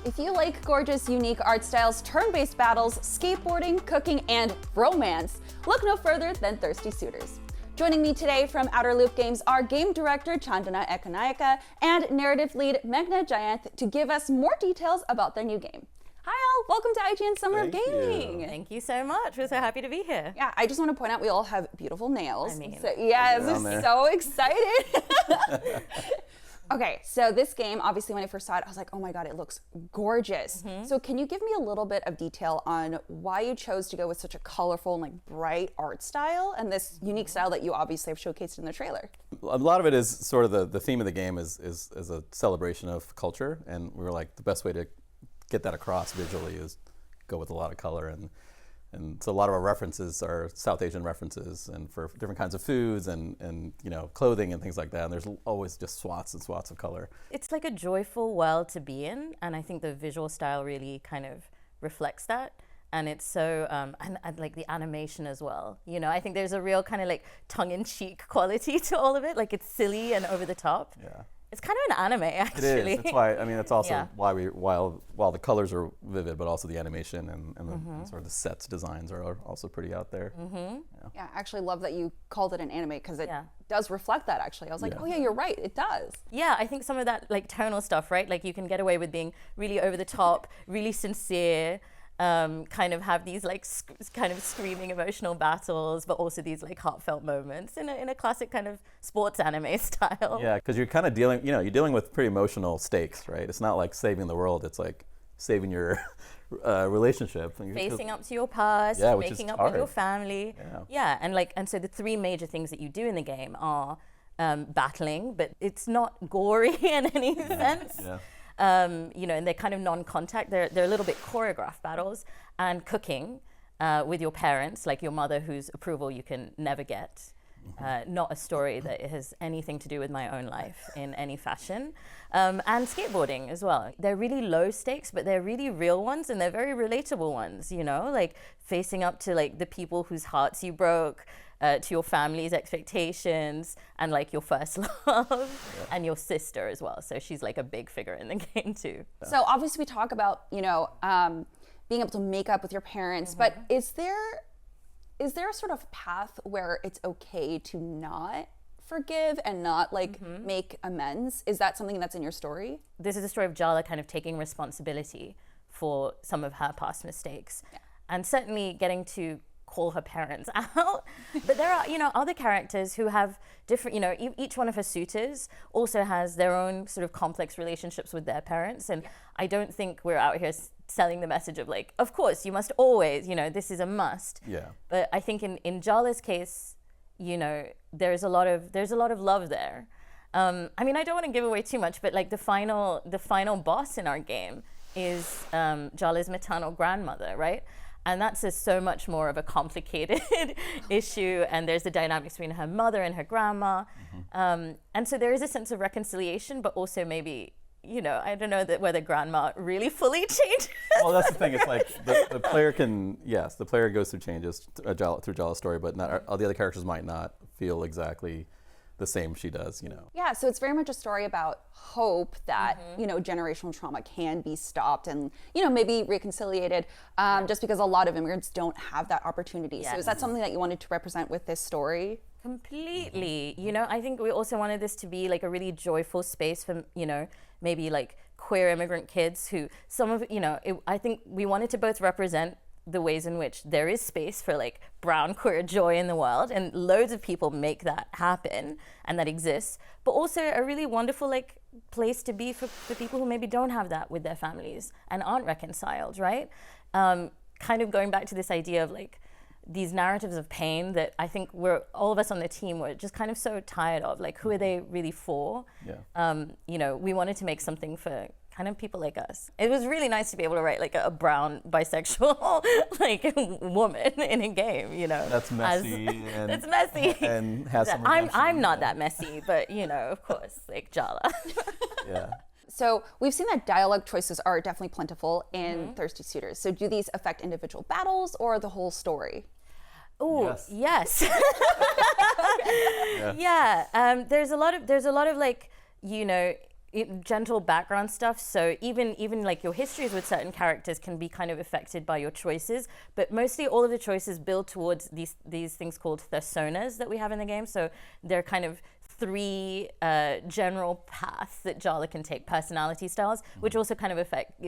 If you like gorgeous, unique art styles, turn-based battles, skateboarding, cooking, and romance, look no further than Thirsty Suitors. Joining me today from Outerloop Games are game director Chandana Ekanayake and narrative lead Meghna Jayanth to give us more details about their new game. Hi all, welcome to IGN Summer of Gaming. Thank you so much. We're so happy to be here. Yeah, I just want to point out we all have beautiful nails. I mean, so, yes, I'm so excited. Okay, so this game, obviously when I first saw it, I was like, oh my God, it looks gorgeous. So can you give me a little bit of detail on why you chose to go with such a colorful and like bright art style and this unique style that you obviously have showcased in the trailer? A lot of it is sort of the theme of the game is a celebration of culture, and we were like, the best way to get that across visually is go with a lot of color, and so a lot of our references are South Asian references, and for different kinds of foods and you know, clothing and things like that. And there's always just swaths and swaths of color. It's like a joyful world to be in, and I think the visual style really kind of reflects that. And it's so, and like the animation as well. You know, I think there's a real kind of like tongue-in-cheek quality to all of it. Like it's silly and over the top. Yeah. It's kind of an anime, actually. It is. That's why. I mean, that's also why while the colors are vivid, but also the animation and the sort of the sets designs are also pretty out there. Yeah, I actually love that you called it an anime because it does reflect that. Actually, I was like, oh yeah, you're right, it does. Yeah, I think some of that like tonal stuff, right? Like you can get away with being really over the top, really sincere. Kind of have these like kind of screaming emotional battles, but also these like heartfelt moments in a classic kind of sports anime style. Yeah, because you're kind of dealing, you're dealing with pretty emotional stakes, right? It's not like saving the world; it's like saving your relationship, facing up to your past, making up with your family. And so the three major things that you do in the game are battling, but it's not gory in any sense. You know, and they're kind of non-contact. They're a little bit choreographed battles, and cooking with your parents, like your mother, whose approval you can never get. Not a story that has anything to do with my own life in any fashion. And skateboarding as well. They're really low stakes, but they're really real ones, and they're very relatable ones, you know, like facing up to like the people whose hearts you broke, to your family's expectations, and like your first love, and your sister as well. So she's like a big figure in the game too. So obviously we talk about, you know, being able to make up with your parents, but is there a sort of path where it's okay to not forgive and not like make amends? Is that something that's in your story? This is the story of Jala kind of taking responsibility for some of her past mistakes, and certainly getting to call her parents out. But there are, you know, other characters who have different, you know, each one of her suitors also has their own sort of complex relationships with their parents. And I don't think we're out here selling the message of like, of course, you must always, you know, this is a must. Yeah. But I think in Jala's case, you know, there's a lot of love there. I mean, I don't want to give away too much, but like the final boss in our game is Jala's maternal grandmother, right? And that's so much more of a complicated issue. And there's the dynamics between her mother and her grandma. And so there is a sense of reconciliation, but also maybe, you know, I don't know whether grandma really fully changes. Well, that's the thing. It's like the player can, the player goes through changes through Jala's story, but not all the other characters might not feel exactly the same she does, you know. Yeah, so it's very much a story about hope that, you know, generational trauma can be stopped and, you know, maybe reconciliated, just because a lot of immigrants don't have that opportunity. So is that something that you wanted to represent with this story? Completely. You know, I think we also wanted this to be like a really joyful space for, you know, maybe like queer immigrant kids who I think we wanted to both represent the ways in which there is space for like brown queer joy in the world, and loads of people make that happen and that exists, but also a really wonderful like place to be for people who maybe don't have that with their families and aren't reconciled, right? Kind of going back to this idea of like these narratives of pain that I think all of us on the team were just kind of so tired of, like who are they really for? You know, we wanted to make something for kind of people like us. It was really nice to be able to write like a brown bisexual like woman in a game, you know. That's messy. It's messy. And has some I'm not that messy, but you know, of course, like Jala. So we've seen that dialogue choices are definitely plentiful in Thirsty Suitors. So do these affect individual battles or the whole story? Oh, yes. Yeah. There's a lot of like, you know, gentle background stuff. So even like your histories with certain characters can be kind of affected by your choices. But mostly all of the choices build towards these things called personas that we have in the game. So they're kind of 3 general paths that Jala can take, personality styles, which also affect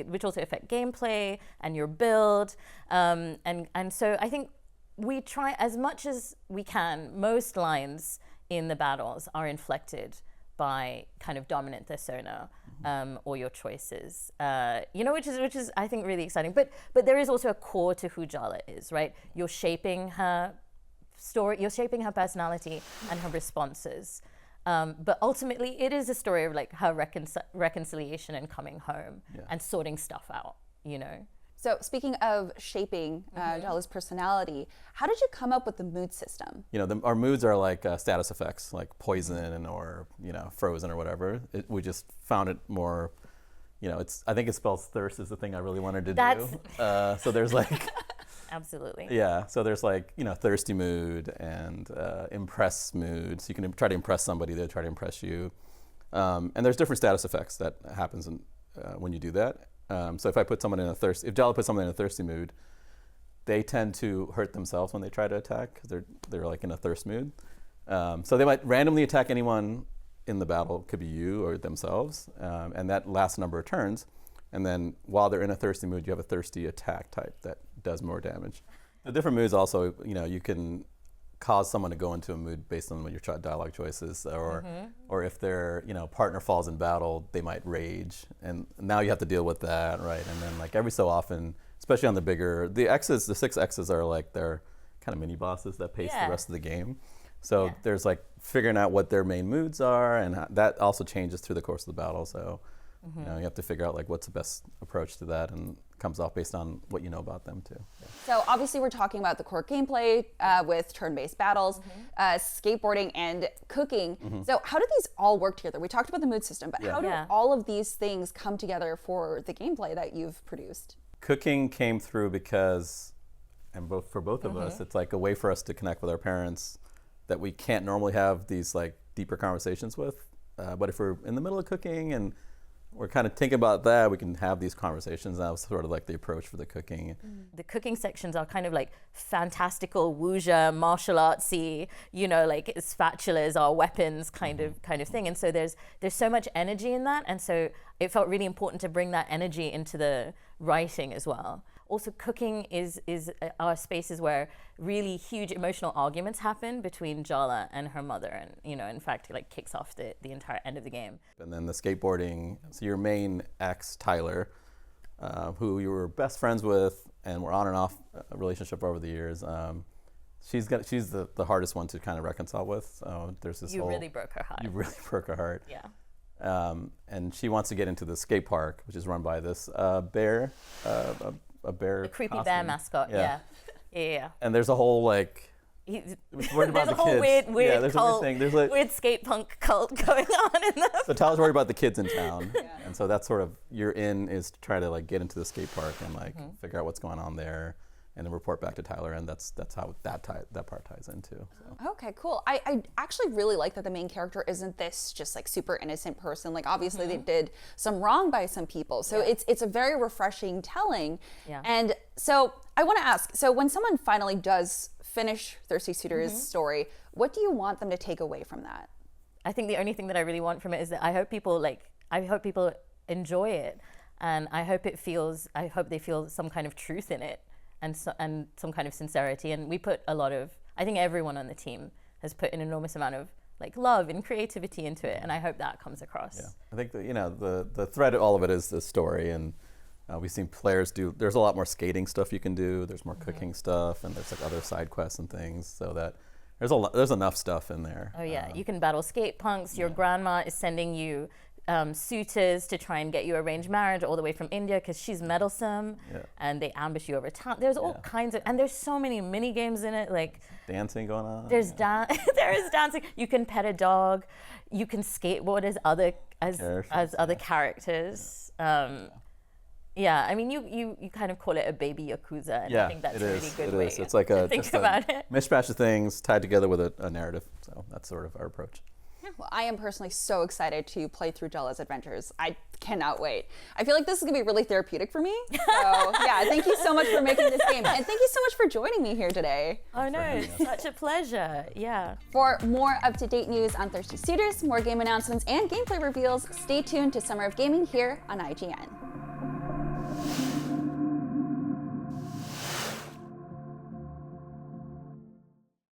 gameplay and your build. And so I think we try as much as we can. Most lines in the battles are inflected by kind of dominant persona or your choices, which is I think really exciting. But there is also a core to who Jala is, right? You're shaping her story, you're shaping her personality and her responses. But ultimately, it is a story of like her reconciliation and coming home and sorting stuff out, So speaking of shaping Jala's personality, how did you come up with the mood system? Our moods are like status effects, like poison or frozen or whatever. We just found it more, I think it spells thirst is the thing I really wanted to do. So there's like. Absolutely. Yeah, so there's like, thirsty mood and impress mood. So you can try to impress somebody, they'll try to impress you. And there's different status effects that happens when you do that. So if Jala puts someone in a thirsty mood, they tend to hurt themselves when they try to attack because they're like in a thirst mood. So they might randomly attack anyone in the battle, could be you or themselves, and that lasts a number of turns. And then while they're in a thirsty mood, you have a thirsty attack type that does more damage. The different moods also, you can cause someone to go into a mood based on your dialogue choices, or if their partner falls in battle, they might rage, and now you have to deal with that, right? And then like every so often, especially on the 6 X's are like they're kind of mini bosses that pace the rest of the game. So there's like figuring out what their main moods are, and that also changes through the course of the battle. So. You have to figure out like what's the best approach to that, and comes off based on what you know about them too. Yeah. So obviously we're talking about the core gameplay with turn-based battles, skateboarding, and cooking. So how do these all work together? We talked about the mood system, but how do all of these things come together for the gameplay that you've produced? Cooking came through because, for both of us, it's like a way for us to connect with our parents that we can't normally have these like deeper conversations with. But if we're in the middle of cooking and we're kind of thinking about that, we can have these conversations. That was sort of like the approach for the cooking. The cooking sections are kind of like fantastical wuxia, martial artsy, like spatulas are weapons kind of thing. And so there's so much energy in that. And so it felt really important to bring that energy into the writing as well. Also, cooking is our spaces where really huge emotional arguments happen between Jala and her mother, and in fact, it like kicks off the entire end of the game. And then the skateboarding. So your main ex, Tyler, who you were best friends with, and were on and off a relationship over the years. She's the hardest one to kind of reconcile with. So there's this. You really broke her heart. You really broke her heart. Yeah. And she wants to get into the skate park, which is run by this bear. A creepy costume. Bear mascot. Yeah. And there's a whole like. Worried about there's a whole weird cult, there's weird skate punk cult going on in there. So Tyler's worried about the kids in town, and so that's sort of is to try to like get into the skate park and like figure out what's going on there, and then report back to Tyler, and that's how that part ties into. So. Okay, cool. I actually really like that the main character isn't this just like super innocent person. Like obviously they did some wrong by some people, so it's a very refreshing telling. Yeah. And so I want to ask, so when someone finally does finish Thirsty Suitors' story, what do you want them to take away from that? I think the only thing that I really want from it is that I hope people enjoy it, and I hope they feel some kind of truth in it. And some kind of sincerity, and we put I think everyone on the team has put an enormous amount of like love and creativity into it, and I hope that comes across. Yeah, I think that the thread of all of it is the story, and we've seen players do. There's a lot more skating stuff you can do. There's more cooking stuff, and there's like other side quests and things. So that there's enough stuff in there. Oh yeah, you can battle skate punks. Your grandma is sending you suitors to try and get you arranged marriage all the way from India because she's meddlesome, and they ambush you over town. There's all kinds of, and there's so many mini games in it, like dancing going on. There's there is dancing. You can pet a dog. You can skateboard as other characters. Yeah, I mean, you kind of call it a baby Yakuza, and I think that's a really good way it's like to think about it. Mishmash of things tied together with a narrative. So that's sort of our approach. Well, I am personally so excited to play through Jella's adventures. I cannot wait. I feel like this is gonna be really therapeutic for me. So yeah, thank you so much for making this game. And thank you so much for joining me here today. Oh no, it's such a pleasure. Yeah. For more up-to-date news on Thirsty Suitors, more game announcements, and gameplay reveals, stay tuned to Summer of Gaming here on IGN.